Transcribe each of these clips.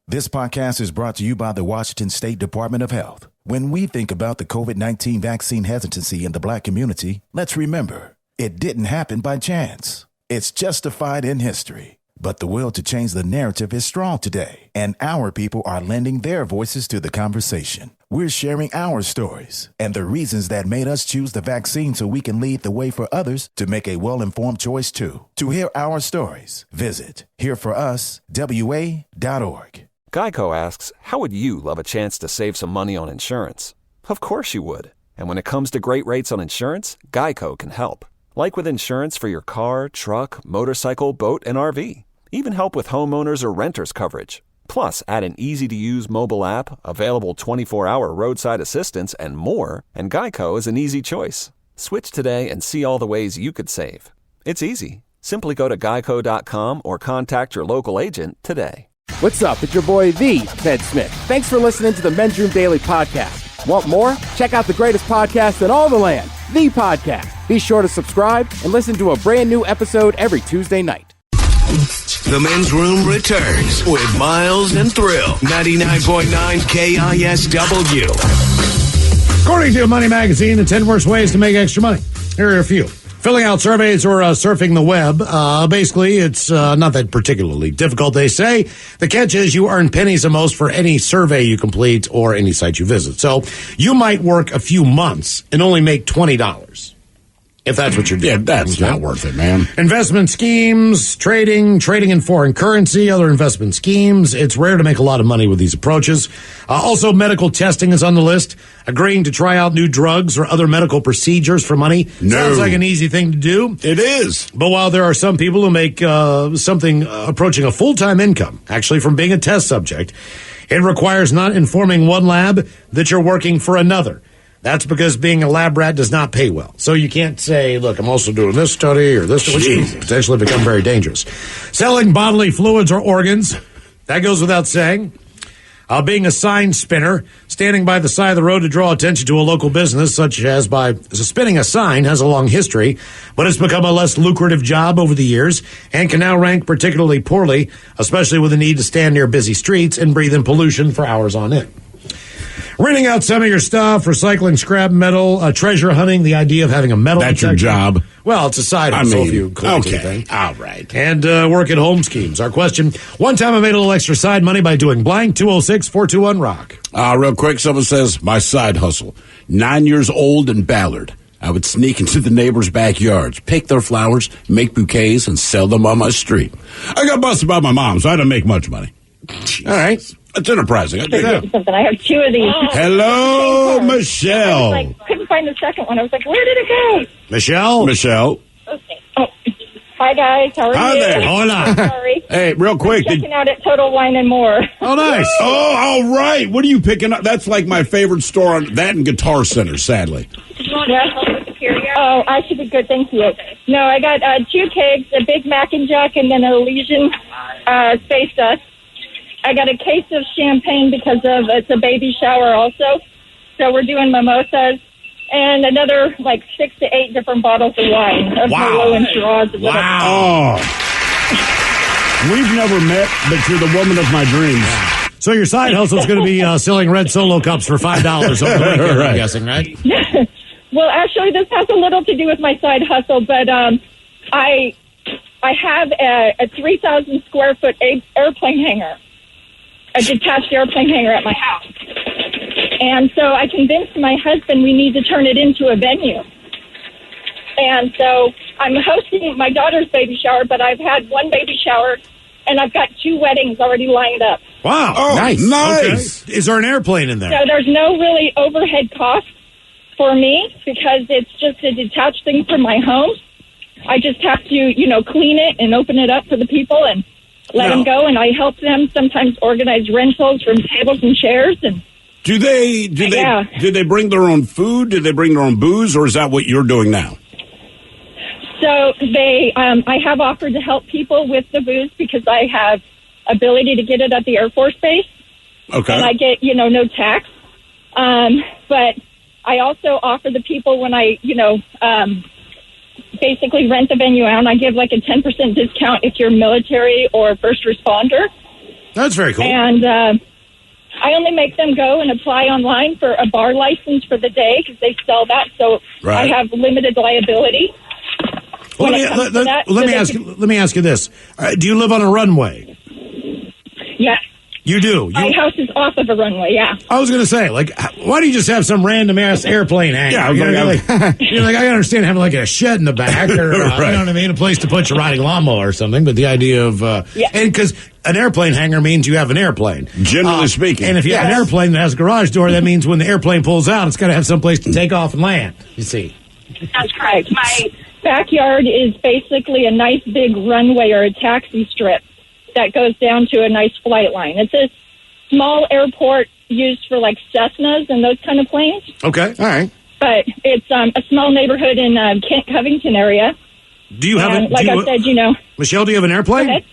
This podcast is brought to you by the Washington State Department of Health. When we think about the COVID-19 vaccine hesitancy in the Black community, let's remember, it didn't happen by chance. It's justified in history. But the will to change the narrative is strong today, and our people are lending their voices to the conversation. We're sharing our stories and the reasons that made us choose the vaccine so we can lead the way for others to make a well-informed choice too. To hear our stories, visit hereforuswa.org. Geico asks, how would you love a chance to save some money on insurance? Of course you would. And when it comes to great rates on insurance, Geico can help. Like with insurance for your car, truck, motorcycle, boat, and RV. Even help with homeowners or renters coverage. Plus, add an easy-to-use mobile app, available 24-hour roadside assistance, and more, and Geico is an easy choice. Switch today and see all the ways you could save. It's easy. Simply go to geico.com or contact your local agent today. What's up? It's your boy, the Ted Smith. Thanks for listening to the Men's Room Daily Podcast. Want more? Check out the greatest podcast in all the land, The Podcast. Be sure to subscribe and listen to a brand new episode every Tuesday night. The Men's Room returns with Miles and Thrill. 99.9 KISW. According to Money Magazine, the 10 worst ways to make extra money. Here are a few. Filling out surveys or surfing the web. Basically, it's not that particularly difficult, they say. The catch is you earn pennies the most for any survey you complete or any site you visit. So you might work a few months and only make $20. If that's what you're doing. Yeah, that's not worth it, man. Investment schemes, trading in foreign currency, other investment schemes. It's rare to make a lot of money with these approaches. Also, medical testing is on the list. Agreeing to try out new drugs or other medical procedures for money. No. Sounds like an easy thing to do. It is. But while there are some people who make something approaching a full-time income, actually from being a test subject, it requires not informing one lab that you're working for another. That's because being a lab rat does not pay well. So you can't say, look, I'm also doing this study or this, which can potentially become very dangerous. Selling bodily fluids or organs, that goes without saying. Being a sign spinner, standing by the side of the road to draw attention to a local business, such as by spinning a sign, has a long history, but it's become a less lucrative job over the years and can now rank particularly poorly, especially with the need to stand near busy streets and breathe in pollution for hours on end. Renting out some of your stuff, recycling scrap metal, treasure hunting, the idea of having a metal That's detector. your job. Well, it's a side hustle if you include okay, all right. And work at home schemes. Our question, one time I made a little extra side money by doing blank, 206-421-ROCK. Real quick, someone says, my side hustle, 9 years old in Ballard. I would sneak into the neighbors' backyards, pick their flowers, make bouquets, and sell them on my street. I got busted by my mom, so I didn't make much money. All right. It's enterprising. I have two of these. Hello, Michelle. I couldn't find the second one. I was like, where did it go? Michelle? Okay. Oh. Hi, guys. How are Hi you? there. Hola. Sorry. Hey, real quick. Checking out at Total Wine and More. Oh, nice. Oh, all right. What are you picking up? That's like my favorite store on that and Guitar Center, sadly. Oh, I should be good. Thank you. No, I got 2 kegs, a Big Mac and Jack, and then an Elysian Space Dust. I got a case of champagne because of it's a baby shower also. So we're doing mimosas and another 6 to 8 different bottles of wine of Merlot and Shiraz. Wow. We've never met, but you're the woman of my dreams. So your side hustle is going to be selling red Solo cups for $5 over the weekend, I'm guessing, right? Well, actually, this has a little to do with my side hustle, but I have a 3,000 square foot airplane hangar. A detached airplane hangar at my house. And so I convinced my husband we need to turn it into a venue. And so I'm hosting my daughter's baby shower, but I've had 1 baby shower, and I've got 2 weddings already lined up. Wow. Oh, nice. Okay. Is there an airplane in there? So there's no really overhead cost for me because it's just a detached thing from my home. I just have to, clean it and open it up for the people and let them go, and I help them sometimes organize rentals from tables and chairs. And do they bring their own food? Do they bring their own booze, or is that what you're doing now? So I have offered to help people with the booze because I have ability to get it at the Air Force Base. Okay. And I get, no tax. But I also offer the people when I, basically rent the venue out, and I give a 10% discount if you're military or first responder. That's very cool. And I only make them go and apply online for a bar license for the day because they sell that. So I have limited liability. Well, let me ask you this: do you live on a runway? Yes. You do. My house is off of a runway. Yeah. I was going to say, like, why do you just have some random ass airplane hangar? Yeah, I understand having like a shed in the back, or you know what I mean, a place to put your riding lawnmower or something. But the idea of and because an airplane hangar means you have an airplane, generally speaking. And if you have an airplane that has a garage door, that means when the airplane pulls out, it's got to have some place to take off and land. You see. That's correct. My backyard is basically a nice big runway or a taxi strip that goes down to a nice flight line. It's a small airport used for like Cessnas and those kind of planes. Okay, all right. But it's a small neighborhood in Kent, Covington area. Do you have I said, Michelle, do you have an airplane?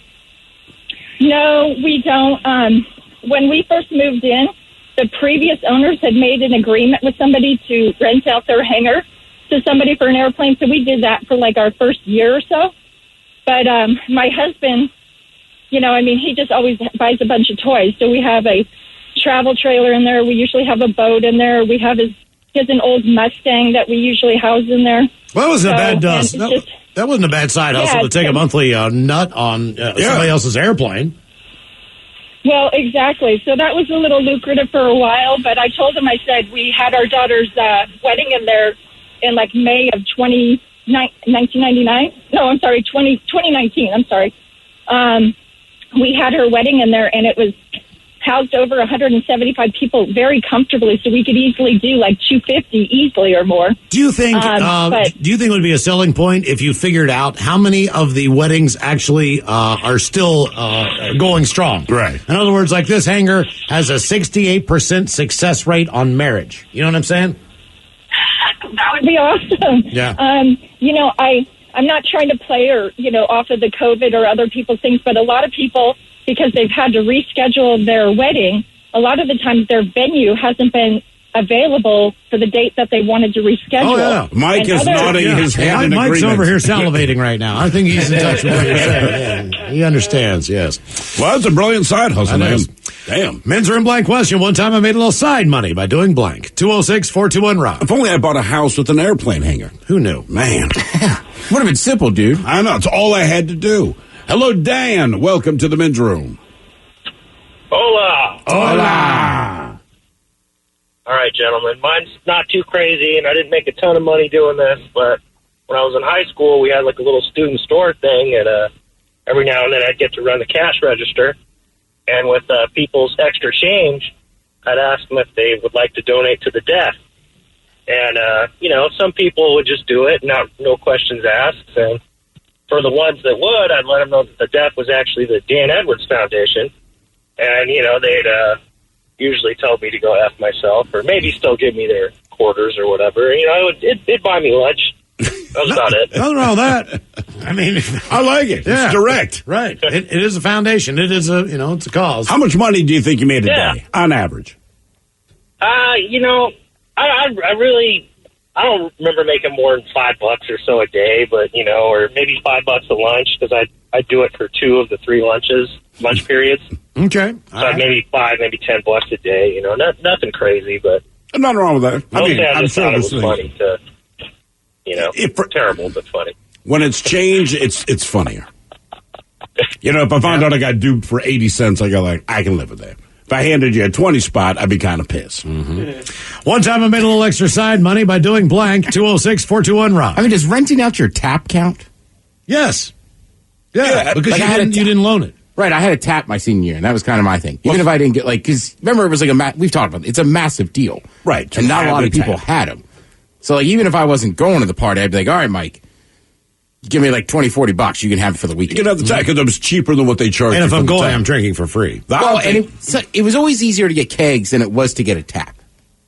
No, we don't. When we first moved in, the previous owners had made an agreement with somebody to rent out their hangar to somebody for an airplane, so we did that for like our first year or so. But my husband, he just always buys a bunch of toys. So we have a travel trailer in there. We usually have a boat in there. We have he has an old Mustang that we usually house in there. Well, that wasn't a bad that wasn't a bad side hustle to take a monthly nut on somebody else's airplane. Well, exactly. So that was a little lucrative for a while. But I told him, I said, we had our daughter's wedding in there in like May of 1999. No, I'm sorry, 2019. I'm sorry. We had her wedding in there, and it was housed over 175 people very comfortably, so we could easily do like 250 easily or more. Do you think it would be a selling point if you figured out how many of the weddings actually are still going strong? Right. In other words, like this hangar has a 68% success rate on marriage. You know what I'm saying? That would be awesome. Yeah. I'm not trying to play off of the COVID or other people's things, but a lot of people, because they've had to reschedule their wedding, a lot of the times their venue hasn't been available for the date that they wanted to reschedule. Oh, yeah. Mike is nodding his head in Mike's agreement. over here salivating right now. I think he's in touch with what you're saying. Yeah. He understands, yes. Well, that's a brilliant side hustle, man. Damn. Men's Room Blank question. One time I made a little side money by doing blank. 206-421-ROCK. If only I bought a house with an airplane hangar. Who knew? Man. Would have been simple, dude. I know. It's all I had to do. Hello, Dan. Welcome to the Men's Room. Hola. Hola. All right, gentlemen. Mine's not too crazy, and I didn't make a ton of money doing this, but when I was in high school, we had like a little student store thing, and every now and then I'd get to run the cash register. And with people's extra change, I'd ask them if they would like to donate to the deaf. And, some people would just do it, no questions asked. And for the ones that would, I'd let them know that the deaf was actually the Dan Edwards Foundation. And, they'd usually tell me to go F myself, or maybe still give me their quarters or whatever. It'd buy me lunch. That was about it. Nothing wrong with that. I mean, I like it. Yeah. It's direct. Right. It is a foundation. It is it's a cause. How much money do you think you made a day, on average? I don't remember making more than $5 or so a day, but, or maybe $5 a lunch, because I'd do it for 2 of the 3 lunch periods. Okay. So maybe $5, maybe $10 a day, nothing crazy, but. Nothing wrong with that. I just thought it was funny to, terrible, but funny. When it's change, it's funnier. If I found out I got duped for 80 cents, I go I can live with that. If I handed you a 20 spot, I'd be kind of pissed. Mm-hmm. One time I made a little extra side money by doing blank. 206-421-ROCK. I mean, does renting out your tap count? Yes. Yeah, because you didn't loan it. Right, I had a tap my senior year, and that was kind of my thing. Even if I didn't get, because remember, it was we've talked about it, it's a massive deal. Right. And not a lot of people had them. So, even if I wasn't going to the party, I'd be like, all right, Mike, give me $20-$40, you can have it for the weekend. You can have the tap, because it was cheaper than what they charge. And if I'm going, I'm drinking for free. It was always easier to get kegs than it was to get a tap.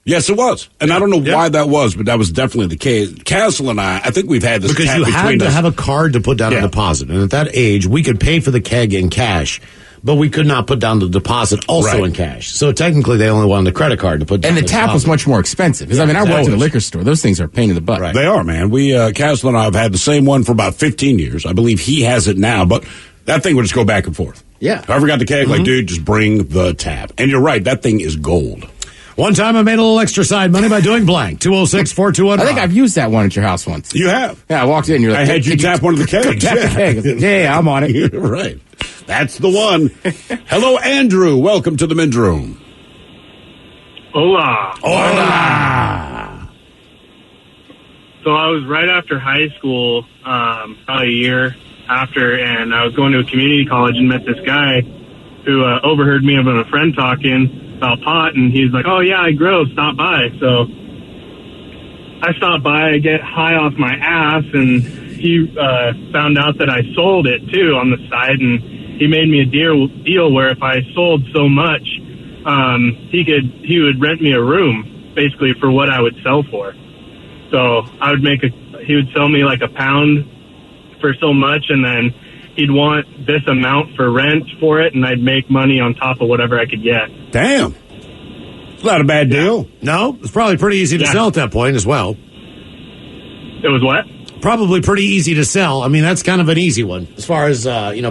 Yes, it was. And I don't know why that was, but that was definitely the case. Castle and I think we've had this because you had to have a card to put down a deposit. And at that age, we could pay for the keg in cash, but we could not put down the deposit also in cash. So technically, they only wanted the credit card to put down. And the tap was much more expensive. Because, I worked at a liquor store. Those things are a pain in the butt. Right. They are, man. We, Castle and I have had the same one for about 15 years. I believe he has it now, but that thing would just go back and forth. Yeah. Whoever got the keg, like, dude, just bring the tab. And you're right, that thing is gold. One time I made a little extra side money by doing blank. 206-421. I think I've used that one at your house once. You have? Yeah, I walked in. You're like, I had you tap one of the kegs. Tap the keg. I was like, yeah, I'm on it. You're right. That's the one. Hello, Andrew. Welcome to the men's room. Hola. Hola. So I was right after high school, probably a year after, and I was going to a community college and met this guy who overheard me and a friend talking about pot, and he's like, oh, yeah, I grow. Stop by. So I stopped by, I get high off my ass, and he found out that I sold it, too, on the side, and he made me a deal where if I sold so much, he would rent me a room, basically, for what I would sell for. So I would he would sell me like a pound for so much, and then he'd want this amount for rent for it, and I'd make money on top of whatever I could get. Damn. It's not a bad deal. No, it's probably pretty easy to sell at that point as well. It was what? Probably pretty easy to sell. I mean, that's kind of an easy one as far as,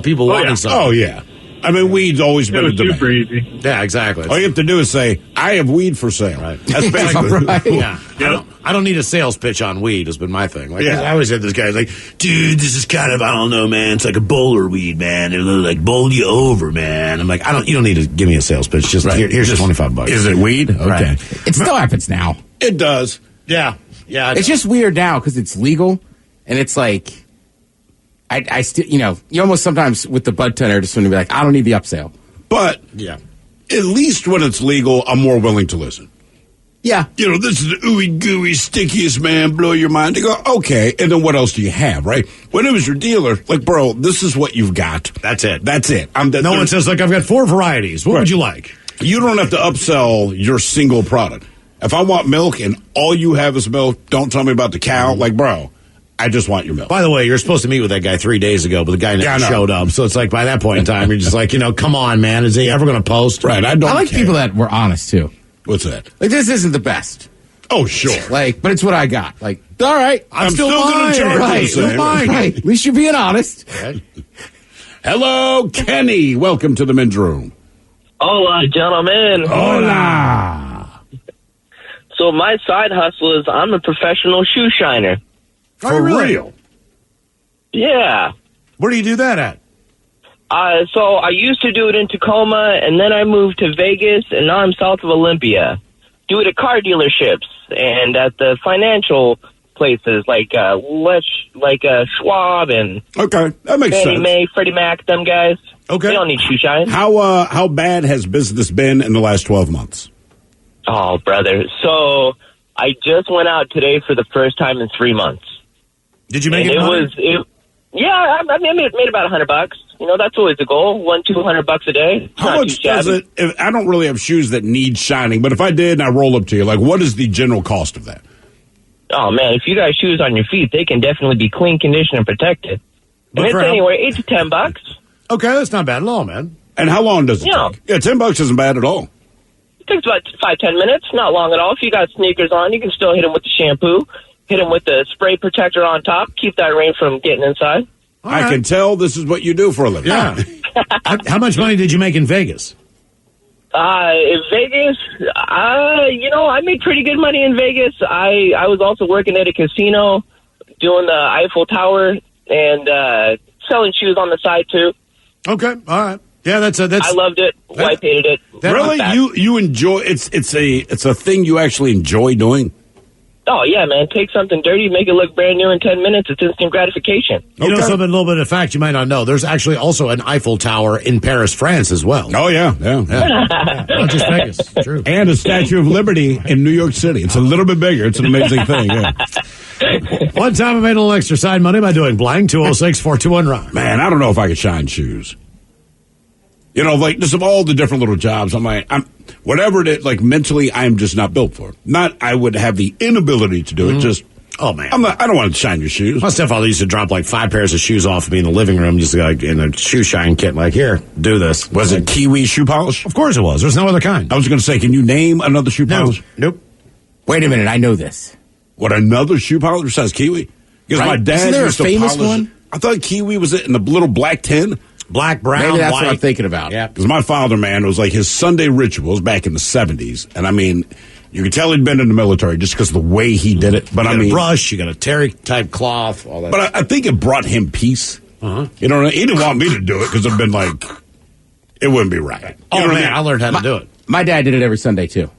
people wanting something. Oh, yeah. I mean, weed's always been a demand. Super easy. Yeah, exactly. All you have to do is say, I have weed for sale. Right. That's basically Right. Yeah. I don't need a sales pitch on weed has been my thing. Like, I always had this guy like, dude, this is kind of, I don't know, man. It's like a bowler weed, man. It'll like bowl you over, man. I'm like, you don't need to give me a sales pitch. Just here's just $25. Is it weed? Okay. Right. It still happens now. It does. Yeah. Yeah. It's just weird now because it's legal, and it's like, I still, you almost sometimes with the bud tender just want to be like, I don't need the upsale. But yeah, at least when it's legal, I'm more willing to listen. Yeah. This is the ooey gooey stickiest, man, blow your mind. They go, okay, and then what else do you have, right? When it was your dealer, like, bro, this is what you've got. That's it. No one says, like, I've got 4 varieties. What would you like? You don't have to upsell your single product. If I want milk and all you have is milk, don't tell me about the cow. Like, bro, I just want your milk. By the way, you're supposed to meet with that guy 3 days ago, but the guy never showed up. So it's like by that point in time, you're just like, come on, man. Is he ever going to post? Right. I like people that were honest, too. What's that? Like, this isn't the best. Oh, sure. Like, but it's what I got. Like, all right. I'm still going to charge right. you. Still mine. Right. At least you're being honest. Right. Hello, Kenny. Welcome to the men's room. Hola, gentlemen. Hola. So my side hustle is I'm a professional shoe shiner. For real? Yeah. Where do you do that at? So I used to do it in Tacoma, and then I moved to Vegas, and now I'm south of Olympia. Do it at car dealerships and at the financial places like Schwab and okay, that makes Fannie sense. Mae, Freddie Mac, them guys. Okay, they don't need shoe shine. How bad has business been in the last 12 months? Oh, brother. So I just went out today for the first time in 3 months. Did you make and it money? Yeah, I made about $100. That's always the goal. $200 a day. How much does it? I don't really have shoes that need shining, but if I did and I roll up to you, like, what is the general cost of that? Oh man, if you got shoes on your feet, they can definitely be clean, conditioned, and protected. And it's anywhere $8 to $10. Okay, that's not bad at all, man. And how long does it take? Yeah, $10 isn't bad at all. It takes about 5-10 minutes. Not long at all. If you got sneakers on, you can still hit them with the shampoo. Hit them with the spray protector on top. Keep that rain from getting inside. I can tell this is what you do for a living. Yeah. How much money did you make in Vegas? In Vegas, I made pretty good money in Vegas. I was also working at a casino, doing the Eiffel Tower and selling shoes on the side too. Okay, all right. Yeah, that's. I loved it. Wife hated it. Really, you enjoy it's a thing you actually enjoy doing. Oh, yeah, man. Take something dirty, make it look brand new in 10 minutes. It's instant gratification. You know something, a little bit of fact you might not know. There's actually also an Eiffel Tower in Paris, France as well. Oh, yeah. Not just Vegas. True. And a Statue of Liberty in New York City. It's a little bit bigger. It's an amazing thing, yeah. One time I made a little extra side money by doing blank, 206-421-RON. Man, I don't know if I could shine shoes. Like, just of all the different little jobs, whatever it is, like, mentally, I'm just not built for it. Not, I would have the inability to do it, just, oh, man. I don't want to shine your shoes. My stepfather used to drop, like, 5 pairs of shoes off of me in the living room, just, like, in a shoe shine kit, like, here, do this. Was it Kiwi shoe polish? Of course it was. There's no other kind. I was going to say, can you name another shoe polish? Nope. Wait a minute, I know this. What, another shoe polish besides Kiwi? Because my dad Isn't there used a to famous polish. one? I thought Kiwi was it in the little black tin. Black, brown, Maybe that's white. what I'm thinking about. Yeah. Because my father, man, it was like his Sunday rituals back in the 70s. And I mean, you could tell he'd been in the military just because of the way he did it. But You I got mean, a brush, you got a terry-type cloth, all that. but I think it brought him peace. You know, he didn't want me to do it because it'd been like, it wouldn't be right. You know what I mean? I learned how to do it. My dad did it every Sunday, too.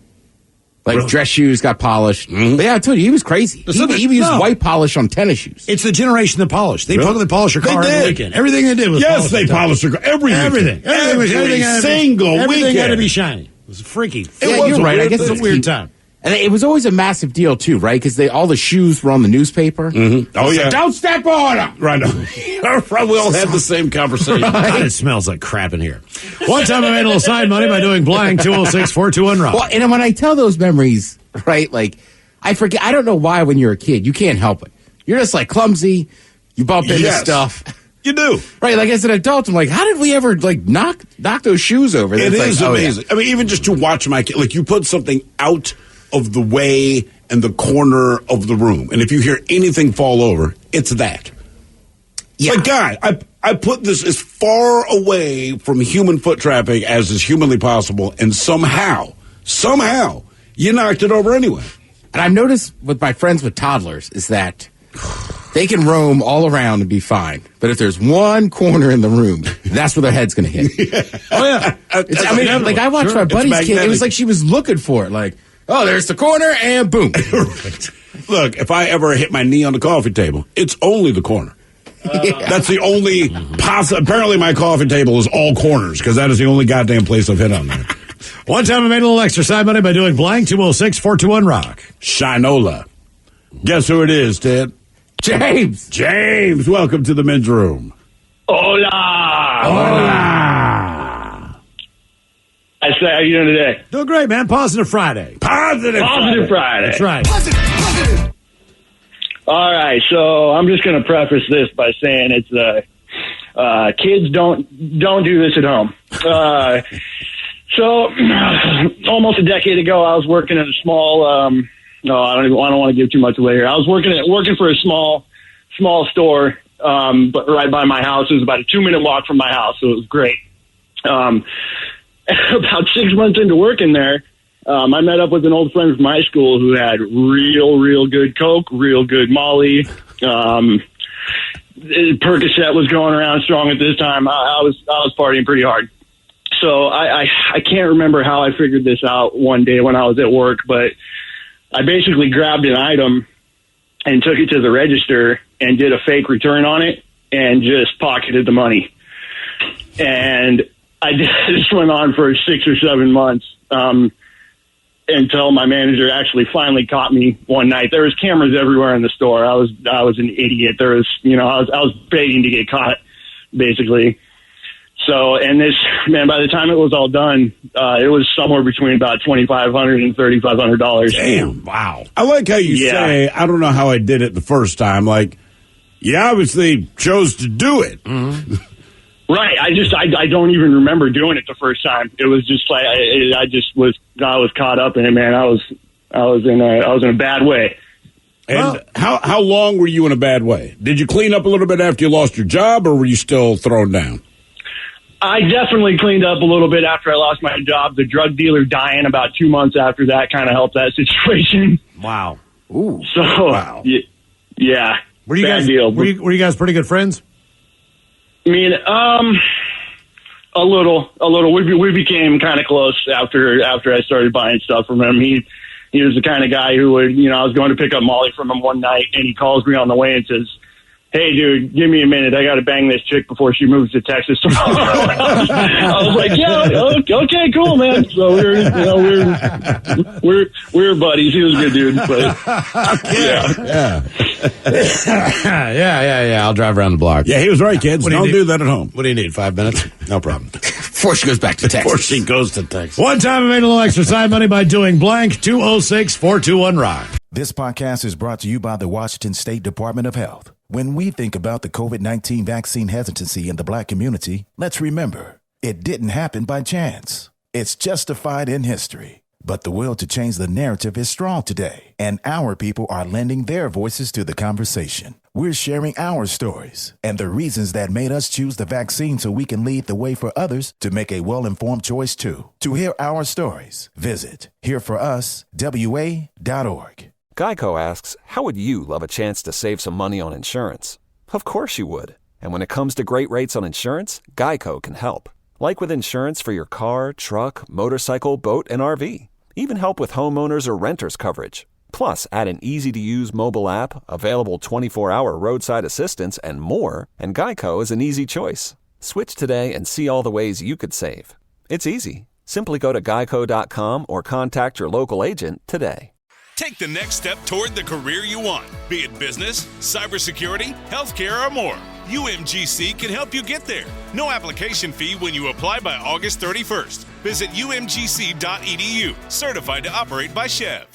Like, Really? dress shoes got polished. But yeah, I told you, he was crazy. He used white polish on tennis shoes. It's the generation that polished. They Really? they polish your car They every did. weekend. Everything they did was Yes, they polished. polished their every Everything. weekend. Every had to single everything had to weekend. be shiny. It was freaky. Yeah, was you're a right. I weird guess thing. it's a weird time. And it was always a massive deal, too, right? Because all the shoes were on the newspaper. Oh, yeah. Don't step on them. Right. We all had the same conversation. God, it smells like crap in here. One time I made a little side money by doing blank 206-421-ROCK. Well, and when I tell those memories, right, like, I forget. I don't know why when you're a kid, you can't help it. You're just, like, clumsy. You bump into Yes. stuff. You do. Right, like, as an adult, I'm like, how did we ever, like, knock those shoes over? It It's is like, oh, yeah. amazing. I mean, even just to watch my kid, like you put something out of the way in the corner of the room, and if you hear anything fall over, it's that. Yeah. Like, guy, I put this as far away from human foot traffic as is humanly possible, and somehow, you knocked it over anyway. And I've noticed with my friends with toddlers is that they can roam all around and be fine. But if there's one corner in the room, that's where their head's going to hit. Oh, yeah. I mean, like I watched my buddy's kid. It was like she was looking for it. Like, oh, there's the corner and boom. Look, if I ever hit my knee on the coffee table, it's only the corner. That's the only apparently my coffee table is all corners because that is the only goddamn place I've hit on there. One time I made a little extra side money by doing blank 206-421-ROCK. Shinola. Guess who it is, Ted? James, welcome to the men's room. Hola. I say, how you doing today? Doing great, man. Positive Friday. Positive Friday. That's right. All right, so I'm just going to preface this by saying it's kids don't do this at home. So almost a decade ago, I was working at a small. I don't want to give too much away here. I was working for a small store, but right by my house. It was about a 2-minute walk from my house, so it was great. About 6 months into working there, I met up with an old friend from high school who had real good Coke, real good Molly. Percocet was going around strong at this time. I was partying pretty hard. So I can't remember how I figured this out one day when I was at work, but I basically grabbed an item and took it to the register and did a fake return on it and just pocketed the money. And this went on for 6 or 7 months until my manager actually finally caught me one night. There was cameras everywhere in the store. I was an idiot. There was, I was begging to get caught, basically. So, and this, man, by the time it was all done, it was somewhere between about $2,500 and $3,500. Damn. Wow. I like how you say, I don't know how I did it the first time. Like, you obviously chose to do it. Mm-hmm. Right. I don't even remember doing it the first time. It was just like, I was caught up in it, man. I was in a bad way. And how long were you in a bad way? Did you clean up a little bit after you lost your job, or were you still thrown down? I definitely cleaned up a little bit after I lost my job. The drug dealer dying about 2 months after that kind of helped that situation. Wow. Ooh. So, wow. Yeah. Were you guys pretty good friends? I mean, a little. We became kind of close after I started buying stuff from him. He was the kind of guy who would, I was going to pick up Molly from him one night, and he calls me on the way and says, "Hey, dude, give me a minute. I got to bang this chick before she moves to Texas tomorrow." I was like, "Yeah, okay, cool, man." So we're buddies. He was a good dude, but Yeah. I'll drive around the block. Yeah, he was right, kids. Don't do that at home. What do you need? 5 minutes? No problem. Before she goes back to Texas. Before she goes to Texas. One time I made a little extra side money by doing blank 206-421-ROCK. This podcast is brought to you by the Washington State Department of Health. When we think about the COVID-19 vaccine hesitancy in the Black community, let's remember, it didn't happen by chance. It's justified in history. But the will to change the narrative is strong today, and our people are lending their voices to the conversation. We're sharing our stories and the reasons that made us choose the vaccine so we can lead the way for others to make a well-informed choice too. To hear our stories, visit hereforuswa.org. Geico asks, how would you love a chance to save some money on insurance? Of course you would. And when it comes to great rates on insurance, Geico can help. Like with insurance for your car, truck, motorcycle, boat, and RV. Even help with homeowners or renters coverage. Plus, add an easy-to-use mobile app, available 24-hour roadside assistance, and more, and Geico is an easy choice. Switch today and see all the ways you could save. It's easy. Simply go to geico.com or contact your local agent today. Take the next step toward the career you want, be it business, cybersecurity, healthcare, or more. UMGC can help you get there. No application fee when you apply by August 31st. Visit umgc.edu, certified to operate by Chev.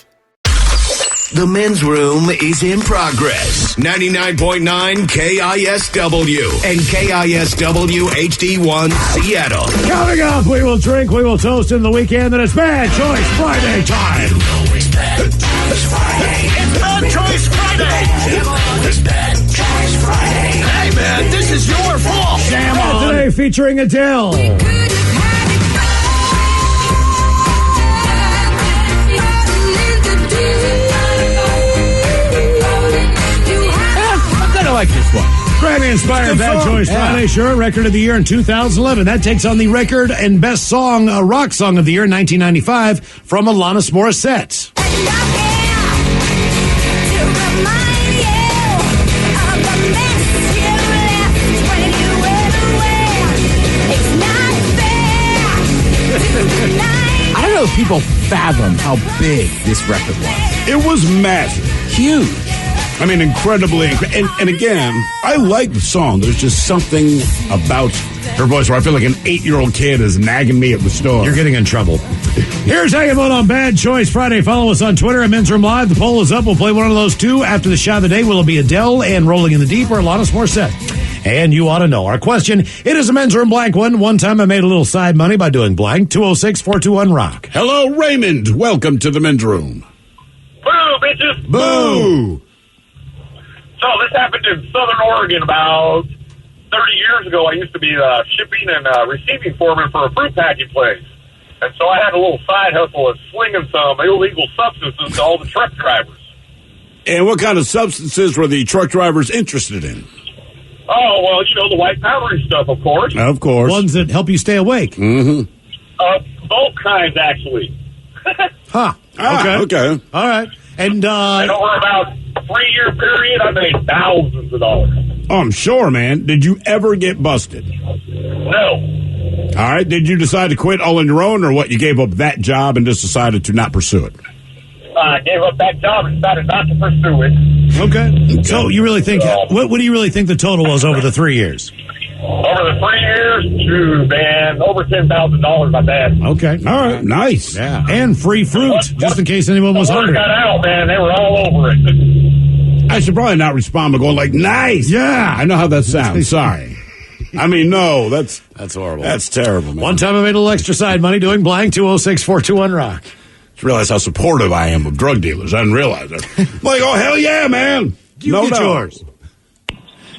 The men's room is in progress. 99.9 KISW and KISW HD1 Seattle. Coming up, we will drink, we will toast in the weekend, and it's Bad Choice Friday time. You know it's Bad Choice Friday. It's Bad Choice Friday! You know it's Bad Choice Friday. Hey man, this is your fault! Jam on. Today featuring Adele. I like this one. Grammy-inspired Bad Choice Friday, sure. Record of the year in 2011. That takes on the record and best song, rock song of the year in 1995 from Alanis Morissette. I don't know if people fathom how big this record was. It was massive. Huge. I mean, incredibly. And again, I like the song. There's just something about her voice where I feel like an 8-year-old kid is nagging me at the store. You're getting in trouble. Here's how you vote on Bad Choice Friday. Follow us on Twitter at Men's Room Live. The poll is up. We'll play one of those two after the shot of the day. Will it be Adele and Rolling in the Deep or Alanis Morissette? And you ought to know. Our question, it is a Men's Room blank one. One time I made a little side money by doing blank. 206-421-ROCK. Hello, Raymond. Welcome to the Men's Room. Boo, bitches! Boo! So this happened in Southern Oregon about 30 years ago. I used to be shipping and receiving foreman for a fruit packing place. And so I had a little side hustle of slinging some illegal substances to all the truck drivers. And what kind of substances were the truck drivers interested in? Oh, well, you know, the white powdery stuff, of course. Of course. Ones that help you stay awake. Mm-hmm. Both kinds, actually. Huh. Okay. All right. And over about a 3-year period, I made thousands of dollars. Oh, I'm sure, man. Did you ever get busted? No. All right. Did you decide to quit all on your own, or what? You gave up that job and just decided to not pursue it? I gave up that job and decided not to pursue it. Okay. So you really think, what do you really think the total was over the 3 years? Over the 3 years, man, over $10,000, I bet. Okay. All right. Nice. Yeah. And free fruit, just in case anyone was hungry. Got out, man. They were all over it. I should probably not respond by going like, nice. Yeah. I know how that sounds. Sorry. I mean, no, that's horrible. That's terrible, man. One time I made a little extra side money doing blank. 206-421-ROCK. Just realize how supportive I am of drug dealers. I didn't realize it. Like, oh, hell yeah, man. You get yours.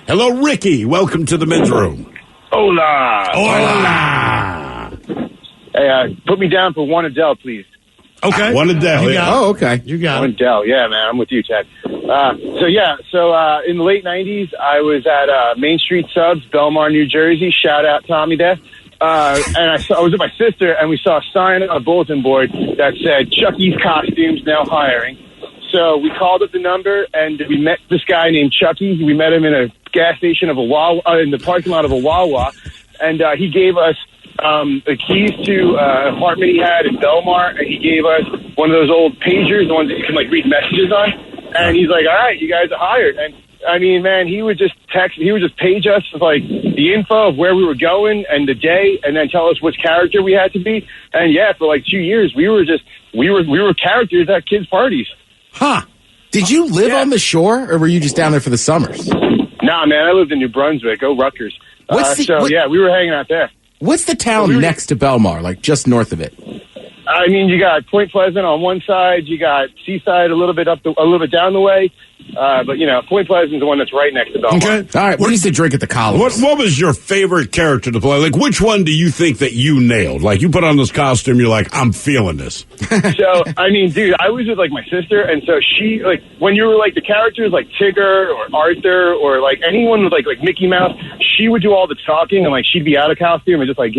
Hello, Ricky. Welcome to the Men's Room. Hola. Hola. Hey, put me down for one Adele, please. Okay. One Adele, yeah. Oh, okay. You got One it. Adele, yeah, man. I'm with you, Ted. So in the late 90s, I was at Main Street Subs, Belmar, New Jersey. Shout out Tommy there. And I was with my sister, and we saw a sign on a bulletin board that said, Chucky's Costumes now hiring. So we called up the number, and we met this guy named Chucky. We met him in a gas station of a Wawa, in the parking lot of a Wawa, and he gave us the keys to an apartment he had in Belmar, and he gave us one of those old pagers, the ones that you can read messages on. And he's like, "All right, you guys are hired." And I mean, man, he would just page us with the info of where we were going and the day, and then tell us which character we had to be. And yeah, for 2 years, we were characters at kids' parties. Huh. Did you live on the shore, or were you just down there for the summers? Nah, man, I lived in New Brunswick. Go Rutgers. Yeah, we were hanging out there. What's the town next to Belmar, just north of it? I mean, you got Point Pleasant on one side, you got Seaside a little bit down the way, but Point Pleasant's the one that's right next to Belmont. Okay. All right. What used to drink at the Columns? What was your favorite character to play? Like, which one do you think that you nailed? Like, you put on this costume, you're like, I'm feeling this. So, I mean, dude, I was with, like, my sister, and so she, like, when you were, like, the characters, like, Tigger or Arthur or, like, anyone with, like Mickey Mouse, she would do all the talking, and, like, she'd be out of costume and just, like,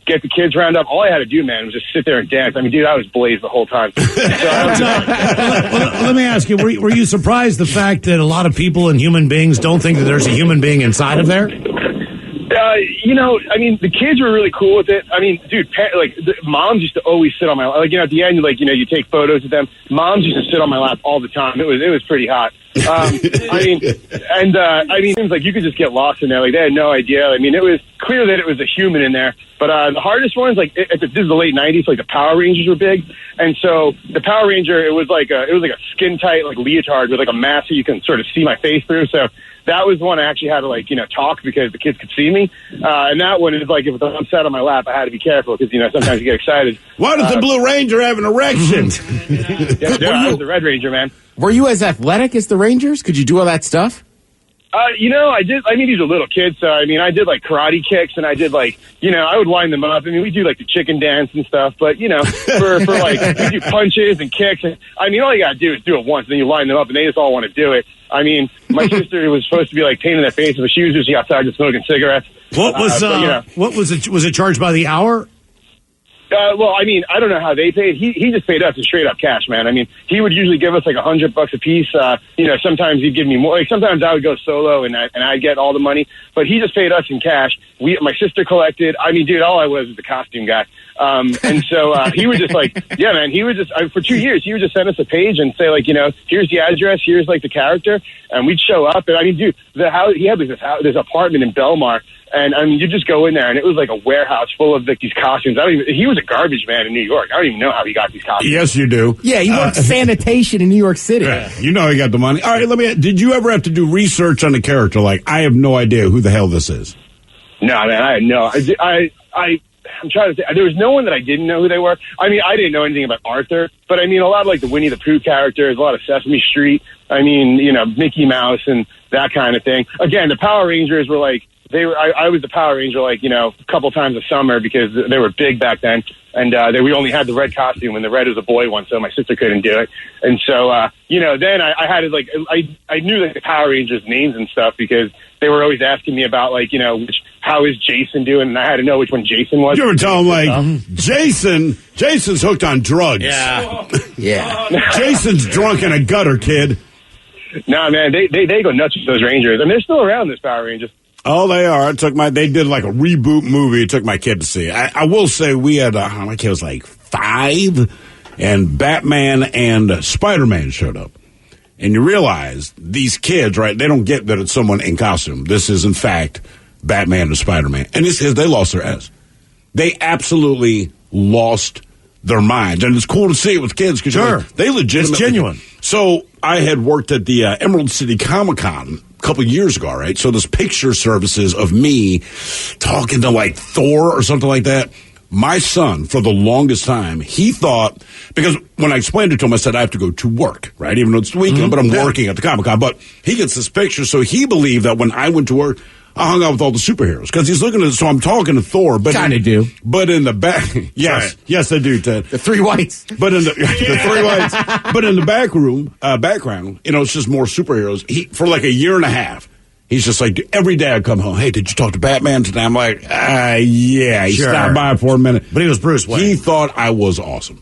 get the kids round up. All I had to do, man, was just sit there and dance. I mean, dude, I was blazed the whole time. Let me ask you, were you surprised the fact that a lot of people and human beings don't think that there's a human being inside of there? I mean, the kids were really cool with it. I mean, dude, moms used to always sit on my lap. Like, at the end, like, you take photos of them. Moms used to sit on my lap all the time. It was pretty hot. It seems like you could just get lost in there. Like, they had no idea. I mean, it was clear that it was a human in there. But the hardest ones, like, this is the late 90s, like, the Power Rangers were big. And so the Power Ranger, it was like a skin tight, like, leotard with, like, a mask so you can sort of see my face through. So that was the one I actually had to, like, talk because the kids could see me. And that one is like, if I'm sat on my lap, I had to be careful because, sometimes you get excited. Why does the Blue Ranger have an erection? I was the Red Ranger, man. Were you as athletic as the Rangers? Could you do all that stuff? I did. I mean, these are little kids, so I mean, I did like karate kicks, and I did like, I would wind them up. I mean, we do like the chicken dance and stuff, but for like we do punches and kicks. And I mean, all you gotta do is do it once, and then you line them up, and they just all want to do it. I mean, my sister was supposed to be like pain in their face, but she was usually outside just smoking cigarettes. What was it? Was it charged by the hour? Well, I mean, I don't know how they paid. He just paid us in straight up cash, man. I mean, he would usually give us like $100 a piece. Sometimes he'd give me more. Like, sometimes I would go solo and I'd get all the money, but he just paid us in cash. My sister collected. I mean, dude, all I was the costume guy. And so he would just like, yeah, man. He would just for 2 years he would just send us a page and say like, here's the address, here's like the character, and we'd show up. And I mean, dude, he had this apartment in Belmar. And I mean, you just go in there, and it was like a warehouse full of like these costumes. He was a garbage man in New York. I don't even know how he got these costumes. Yes, you do. Yeah, he worked sanitation in New York City. Yeah, he got the money. All right, did you ever have to do research on the character? Like, I have no idea who the hell this is. No, man, I had no. I'm trying to say, there was no one that I didn't know who they were. I mean, I didn't know anything about Arthur, but I mean, a lot of like the Winnie the Pooh characters, a lot of Sesame Street. I mean, Mickey Mouse and that kind of thing. Again, the Power Rangers were like. I was the Power Ranger, like, a couple times a summer because they were big back then. And we only had the red costume, and the red was a boy one, so my sister couldn't do it. And so, then I had to, like, I knew, like, the Power Rangers' names and stuff because they were always asking me about, like, how is Jason doing? And I had to know which one Jason was. You ever tell them, like, Jason's hooked on drugs. Yeah. Yeah. Jason's drunk in a gutter, kid. Nah, man, they go nuts with those Rangers. And they're still around, those Power Rangers. Oh, they are. They did like a reboot movie. It took my kid to see. I will say we had, my kid was like 5, and Batman and Spider-Man showed up. And you realize these kids, right, they don't get that it's someone in costume. This is, in fact, Batman and Spider-Man. And they lost their ass. They absolutely lost their minds. And it's cool to see it with kids because they legitimately. It's genuine. So I had worked at the Emerald City Comic-Con couple years ago, right? So this picture services of me talking to like Thor or something like that. My son, for the longest time, he thought, because when I explained it to him, I said, I have to go to work, right? Even though it's the weekend, but I'm working at the Comic-Con. But he gets this picture, so he believed that when I went to work, I hung out with all the superheroes because he's looking at it. So I'm talking to Thor, but kind of do. But in the back, yes, I do, Ted. The 3 whites, but in the 3 whites, but in the background, it's just more superheroes. For like a year and a half, he's just like every day I come home. Hey, did you talk to Batman today? I'm like, yeah. He stopped by for a minute, but he was Bruce Wayne. He thought I was awesome.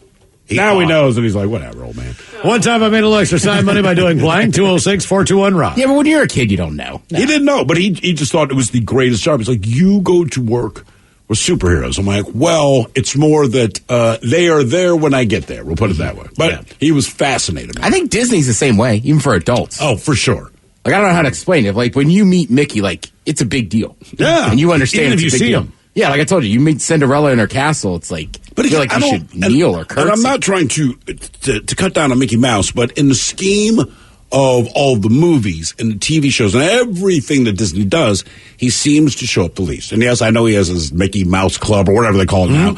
Now he knows, and he's like, whatever, old man. One time I made a little extra time money by doing blank, 206-421-ROCK. Yeah, but when you're a kid, you don't know. He didn't know, but he just thought it was the greatest job. He's like, you go to work with superheroes. I'm like, well, it's more that they are there when I get there. We'll put it that way. But he was fascinated. I think Disney's the same way, even for adults. Oh, for sure. Like, I don't know how to explain it. Like, when you meet Mickey, like, it's a big deal. Yeah. And you understand even if you see him. Yeah, like I told you meet Cinderella in her castle. It's like, but I feel like you should kneel or curtsy. And I'm not trying to cut down on Mickey Mouse, but in the scheme of all the movies and the TV shows and everything that Disney does, he seems to show up the least. And yes, I know he has his Mickey Mouse Club or whatever they call it now.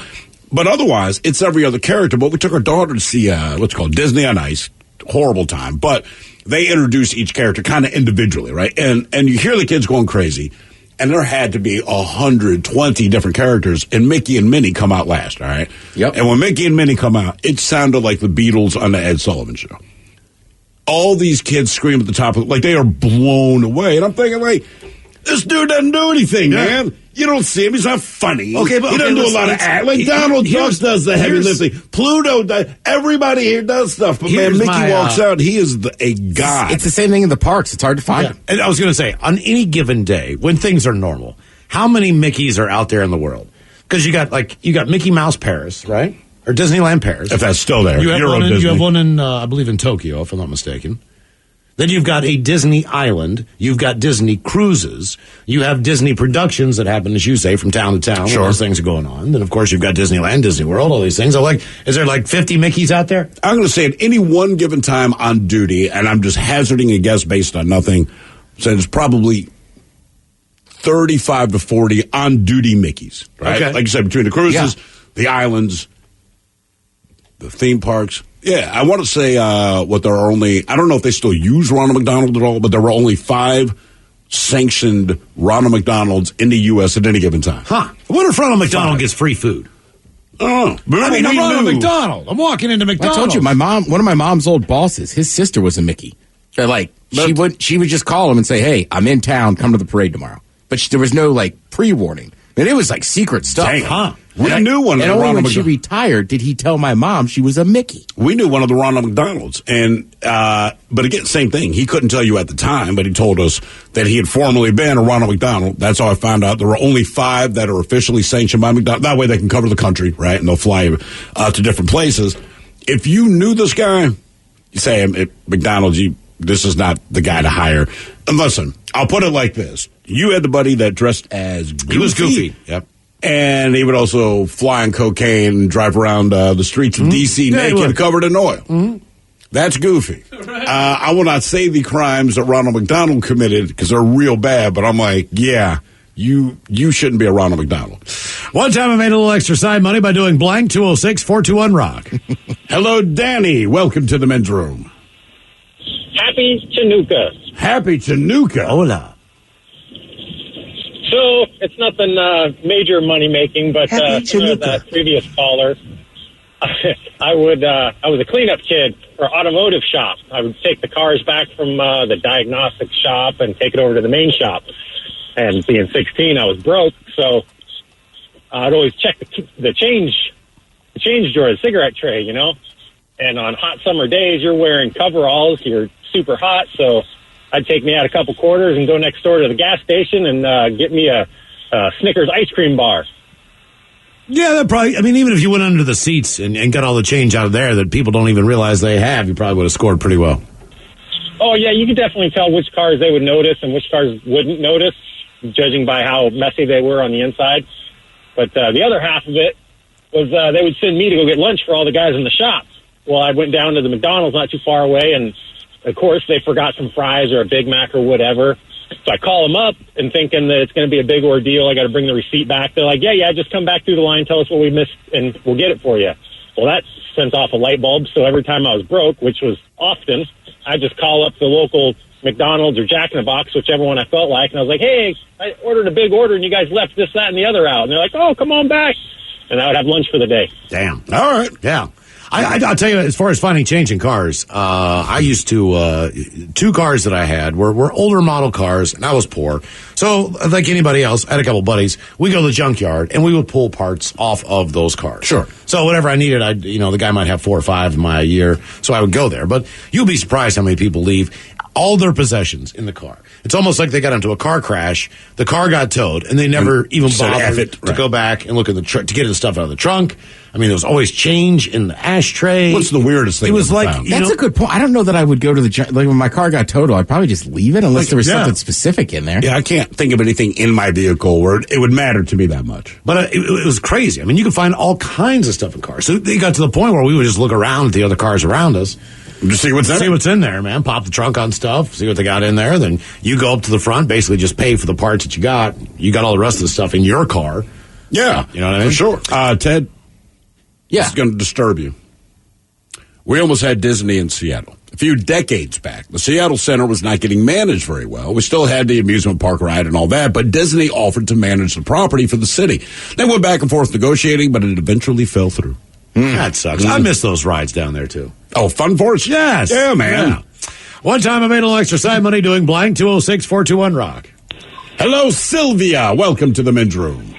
But otherwise, it's every other character. But we took our daughter to see what's called Disney on Ice. Horrible time. But they introduce each character kind of individually, right? And you hear the kids going crazy. And there had to be 120 different characters. And Mickey and Minnie come out last, all right? Yep. And when Mickey and Minnie come out, it sounded like the Beatles on the Ed Sullivan Show. All these kids scream at the top of like they are blown away. And I'm thinking, like, this dude doesn't do anything, man. You don't see him. He's not funny. Okay, but he doesn't do a lot of act. Like Donald Duck does the heavy lifting. Pluto does. Everybody here does stuff. But man, Mickey walks out. He is a god. It's the same thing in the parks. It's hard to find him. And I was going to say, on any given day, when things are normal, how many Mickeys are out there in the world? Because you got Mickey Mouse Paris, right? Or Disneyland Paris. If that's still there. You have one in, I believe, in Tokyo, if I'm not mistaken. Then you've got a Disney Island. You've got Disney Cruises. You have Disney Productions that happen, as you say, from town to town. Sure. Those things are going on. Then, of course, you've got Disneyland, Disney World, all these things. Is there like 50 Mickeys out there? I'm going to say at any one given time on duty, and I'm just hazarding a guess based on nothing, so it's probably 35 to 40 on-duty Mickeys. Right? Okay. Like you said, between the cruises, the islands, the theme parks. Yeah, I want to say there are only, I don't know if they still use Ronald McDonald at all, but there were only 5 sanctioned Ronald McDonald's in the U.S. at any given time. Huh. I wonder if Ronald McDonald gets free food. Oh, I'm Ronald McDonald. I'm walking into McDonald's. I told you, one of my mom's old bosses, his sister was a Mickey. She would just call him and say, "Hey, I'm in town. Come to the parade tomorrow." But there was no pre-warning. And it was secret stuff. Dang, huh? We knew one of the only Ronald when she retired did he tell my mom she was a Mickey. We knew one of the Ronald McDonalds. And, but again, same thing. He couldn't tell you at the time, but he told us that he had formerly been a Ronald McDonald. That's how I found out. There were only 5 that are officially sanctioned by McDonald. That way they can cover the country, right? And they'll fly to different places. If you knew this guy, you say, at McDonald's, this is not the guy to hire. And listen, I'll put it like this. You had the buddy that dressed as Goofy. He was Goofy. Yep. And he would also fly on cocaine and drive around the streets of D.C. naked, covered in oil. Mm-hmm. That's Goofy. I will not say the crimes that Ronald McDonald committed because they're real bad, but I'm like, yeah, you shouldn't be a Ronald McDonald. One time I made a little extra side money by doing blank 206-421-ROCK. Hello, Danny. Welcome to the men's room. Happy Chinooka. Happy Chinooka. Hola. So it's nothing major money making, but that previous caller, I was a cleanup kid for automotive shop. I would take the cars back from the diagnostic shop and take it over to the main shop. And being 16, I was broke, so I'd always check the change drawer, the cigarette tray, you know. And on hot summer days, you're wearing coveralls, you're super hot, so I'd take me out a couple quarters and go next door to the gas station and get me a Snickers ice cream bar. Yeah, that probably, even if you went under the seats and got all the change out of there that people don't even realize they have, you probably would have scored pretty well. Oh, yeah, you could definitely tell which cars they would notice and which cars wouldn't notice, judging by how messy they were on the inside. But the other half of it was they would send me to go get lunch for all the guys in the shop. Well, I went down to the McDonald's not too far away, and of course they forgot some fries or a Big Mac or whatever. So I call them up and thinking that it's going to be a big ordeal. I got to bring the receipt back. They're like, yeah, just come back through the line, tell us what we missed, and we'll get it for you. Well, that sent off a light bulb. So every time I was broke, which was often, I just call up the local McDonald's or Jack in the Box, whichever one I felt like, and I was like, hey, I ordered a big order, and you guys left this, that, and the other out. And they're like, oh, come on back. And I would have lunch for the day. Damn. All right. Yeah. I'll tell you, as far as finding change in cars, I used to, 2 cars that I had were older model cars, and I was poor. So, like anybody else, I had a couple buddies. We go to the junkyard, and we would pull parts off of those cars. Sure. So, whatever I needed, the guy might have 4 or 5 in my year, so I would go there. But you'll be surprised how many people leave all their possessions in the car. It's almost like they got into a car crash, the car got towed, and they never even bothered to go back and look at to get the stuff out of the trunk. There was always change in the ashtray. What's the weirdest thing? It was that's a good point. I don't know that I would go to when my car got totaled, I'd probably just leave it unless there was something specific in there. Yeah, I can't think of anything in my vehicle where it would matter to me that much. But it was crazy. You could find all kinds of stuff in cars. So they got to the point where we would just look around at the other cars around us. Just see what's in there, man. Pop the trunk on stuff, see what they got in there. Then you go up to the front, basically just pay for the parts that you got. You got all the rest of the stuff in your car. Yeah. You know what I mean? For sure. Ted? This is going to disturb you. We almost had Disney in Seattle. A few decades back, the Seattle Center was not getting managed very well. We still had the amusement park ride and all that, but Disney offered to manage the property for the city. They went back and forth negotiating, but it eventually fell through. That sucks. I miss those rides down there, too. Oh, Fun Force? Yes. Yeah, man. Yeah. One time I made a little extra side money doing blank 206-421-ROCK. Hello, Sylvia. Welcome to the men's room.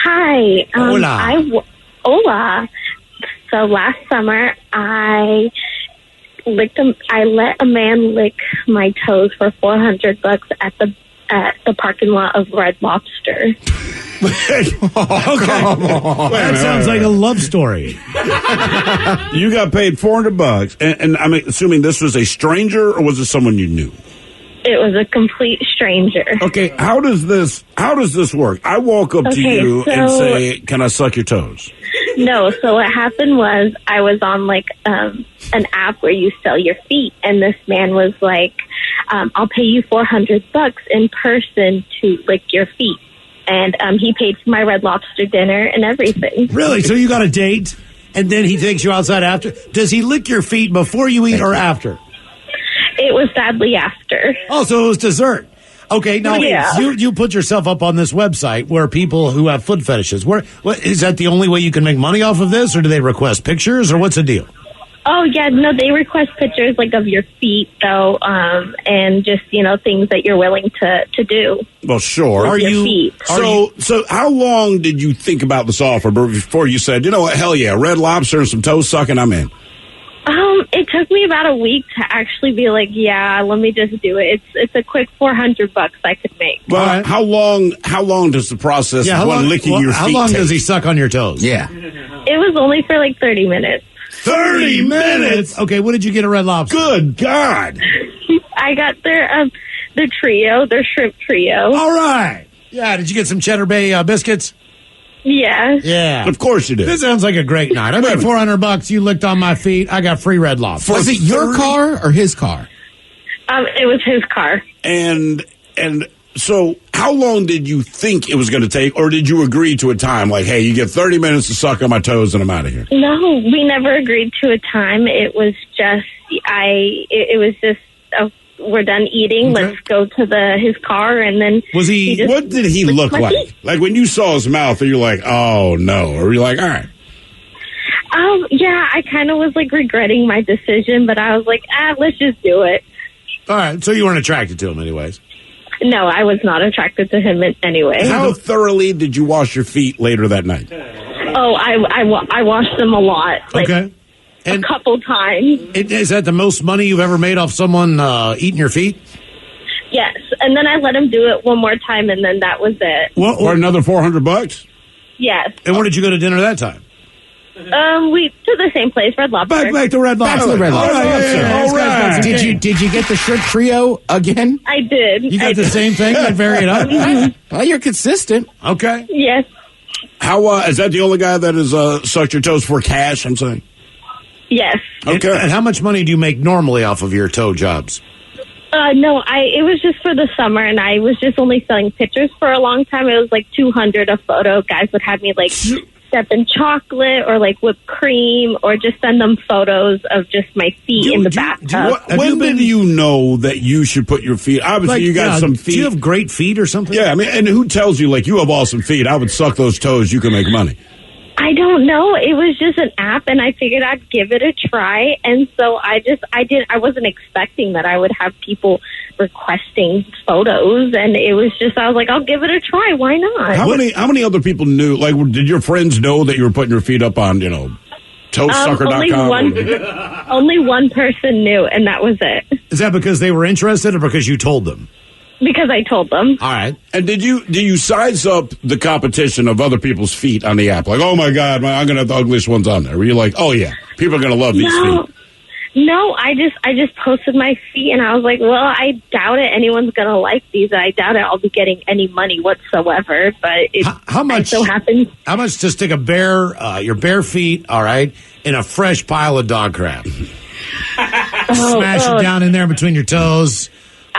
Hi. Hola. Hola. So last summer, I let a man lick my toes for $400 at the parking lot of Red Lobster. Okay. That sounds like a love story. You got paid $400, and I'm assuming this was a stranger, or was it someone you knew? It was a complete stranger. Okay, how does this work? I walk up to you and say, "Can I suck your toes?" No, so what happened was I was on like an app where you sell your feet, and this man was like, "I'll pay you $400 in person to lick your feet," and he paid for my Red Lobster dinner and everything. Really? So you got a date, and then he takes you outside after? Does he lick your feet before you eat or after? It was sadly after. Oh, so it was dessert. Okay, now you put yourself up on this website where people who have foot fetishes. What is that the only way you can make money off of this, or do they request pictures, or what's the deal? Oh yeah, no, they request pictures like of your feet though, and just things that you're willing to do. Well, sure. With your feet. So how long did you think about this offer before you said, you know what, hell yeah, Red Lobster and some toe sucking, I'm in? It took me about a week to actually be like, yeah, let me just do it. It's a quick $400 I could make. Well, how long does the process of licking your feet How long take? does he suck on your toes? Yeah. It was only for like 30 minutes. 30 minutes? Okay, what did you get at Red Lobster? Good God. I got their trio, their shrimp trio. All right. Yeah, did you get some Cheddar Bay biscuits? Yeah. Yeah. Of course you did. This sounds like a great night. I paid $400. You licked on my feet. I got free Red Lobster. Was it your car or his car? It was his car. And so how long did you think it was going to take, or did you agree to a time like, hey, you get 30 minutes to suck on my toes and I'm out of here? No, we never agreed to a time. It was just we're done eating. Okay. Let's go to his car, and then what did he look like? feet. Like when you saw his mouth, are you like, oh no, or you're like, all right? Yeah, I kind of was like regretting my decision, but I was like, let's just do it. All right, so you weren't attracted to him anyways? No, I was not attracted to him anyway. How thoroughly did you wash your feet later that night? Oh, I washed them a lot. Okay. A couple times. Is that the most money you've ever made off someone eating your feet? Yes, and then I let him do it one more time, and then that was it. Or another $400? Yes. And where did you go to dinner that time? We to the same place, Red Lobster. Back to Red Lobster. Back to the Red Lobster. All right. Did you get the shrimp trio again? I did. You got the same thing and vary it up? Well, you're consistent. Okay. Yes. How is that the only guy that has sucked your toes for cash, I'm saying? Yes. Okay. And how much money do you make normally off of your toe jobs? No, it was just for the summer, and I was just only selling pictures for a long time. It was like $200 a photo. Guys would have me like step in chocolate or like whipped cream, or just send them photos of just my feet in the bathtub. When did you know that you should put your feet? Obviously, you got some feet. Do you have great feet or something? Yeah, I mean, and who tells you, like, you have awesome feet? I would suck those toes. You can make money. I don't know. It was just an app, and I figured I'd give it a try. And so I wasn't expecting that I would have people requesting photos, and it was just, I was like, I'll give it a try. Why not? How many other people knew? Like, did your friends know that you were putting your feet up on, toesucker.com? Only one person knew, and that was it. Is that because they were interested or because you told them? Because I told them. All right. And do you size up the competition of other people's feet on the app? Like, oh my God, I'm going to have the ugliest ones on there. Were you like, oh yeah, people are going to love these feet? No, I just posted my feet, and I was like, well, I doubt it anyone's going to like these. I doubt it I'll be getting any money whatsoever, but how much so happens. How much to stick your bare feet, all right, in a fresh pile of dog crap? Smash it down in there between your toes.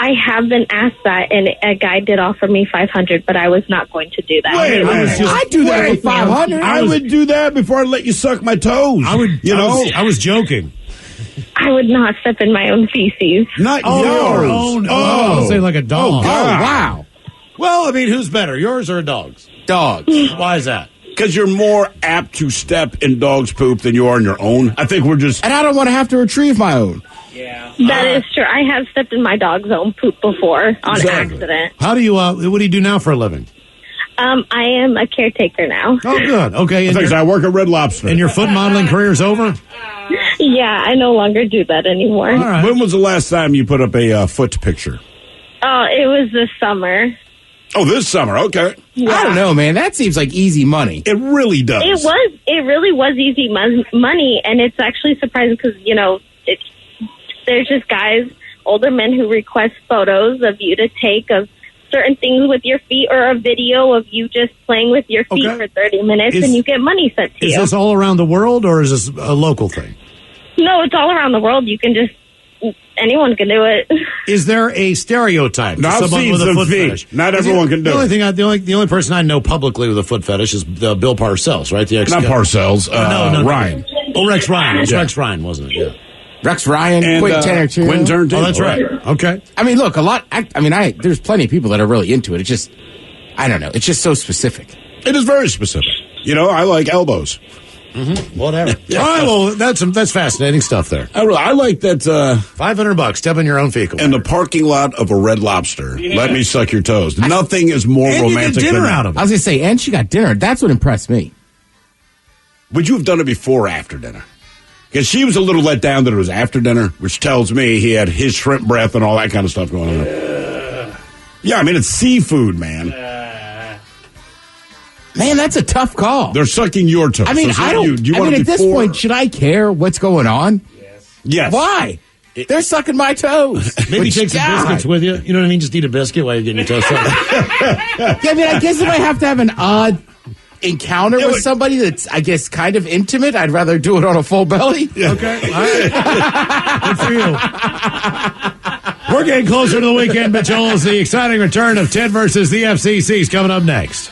I have been asked that, and a guy did offer me $500, but I was not going to do that. Wait a minute. I'd do that for $500. I would do that before I let you suck my toes. I was joking. I would not step in my own feces. Not yours. yours. Your own. Oh. I'll say like a dog. Oh, God. Wow. Well, I mean, who's better, yours or a dog's? Dogs. Why is that? Because you're more apt to step in dog's poop than you are in your own. I think we're just... And I don't want to have to retrieve my own. That is true. I have stepped in my dog's own poop before on accident. How do you, what do you do now for a living? I am a caretaker now. Oh, good. Okay. I work at Red Lobster. And your foot modeling career's over? Yeah, I no longer do that anymore. All right. When was the last time you put up a foot picture? It was this summer. Oh, this summer. Okay. Yeah. I don't know, man. That seems like easy money. It really does. It really was easy money, and it's actually surprising because, there's just guys, older men who request photos of you to take of certain things with your feet or a video of you just playing with your feet for 30 minutes and you get money sent to you. Is this all around the world or is this a local thing? No, it's all around the world. You can anyone can do it. Is there a stereotype? No, to I've someone seen with a some foot feet. fetish? Not everyone can do it. The only person I know publicly with a foot fetish is Bill Parcells, right? Not Parcells. Ryan. Oh, Rex Ryan. It was Rex Ryan, wasn't it? Yeah. Rex Ryan, And, Quentin Tarantino. Quentin Tarantino. Oh, that's right. Okay. I mean, look, there's plenty of people that are really into it. It's just, I don't know. It's just so specific. It is very specific. I like elbows. Mm-hmm. Whatever. All right, well, that's fascinating stuff there. I like that. $500, step in your own fecal. In the parking lot of a Red Lobster, let me suck your toes. Nothing is more romantic dinner than out that. of it. I was going to say, and she got dinner. That's what impressed me. Would you have done it before or after dinner? Because she was a little let down that it was after dinner, which tells me he had his shrimp breath and all that kind of stuff going on. Yeah, I mean, it's seafood, man. Man, that's a tough call. They're sucking your toes. I mean, So I don't. you I want mean, it at this before- point, should I care what's going on? Yes. Why? They're sucking my toes. Maybe Which, take some God. biscuits with you. You know what I mean? Just eat a biscuit while you're getting your toes sucked. Yeah, I mean, I guess if I have to have an odd encounter with somebody that's, I guess, kind of intimate, I'd rather do it on a full belly. Okay. All right. Good for you. We're getting closer to the weekend, but Joel, the exciting return of Ted versus the FCC is coming up next.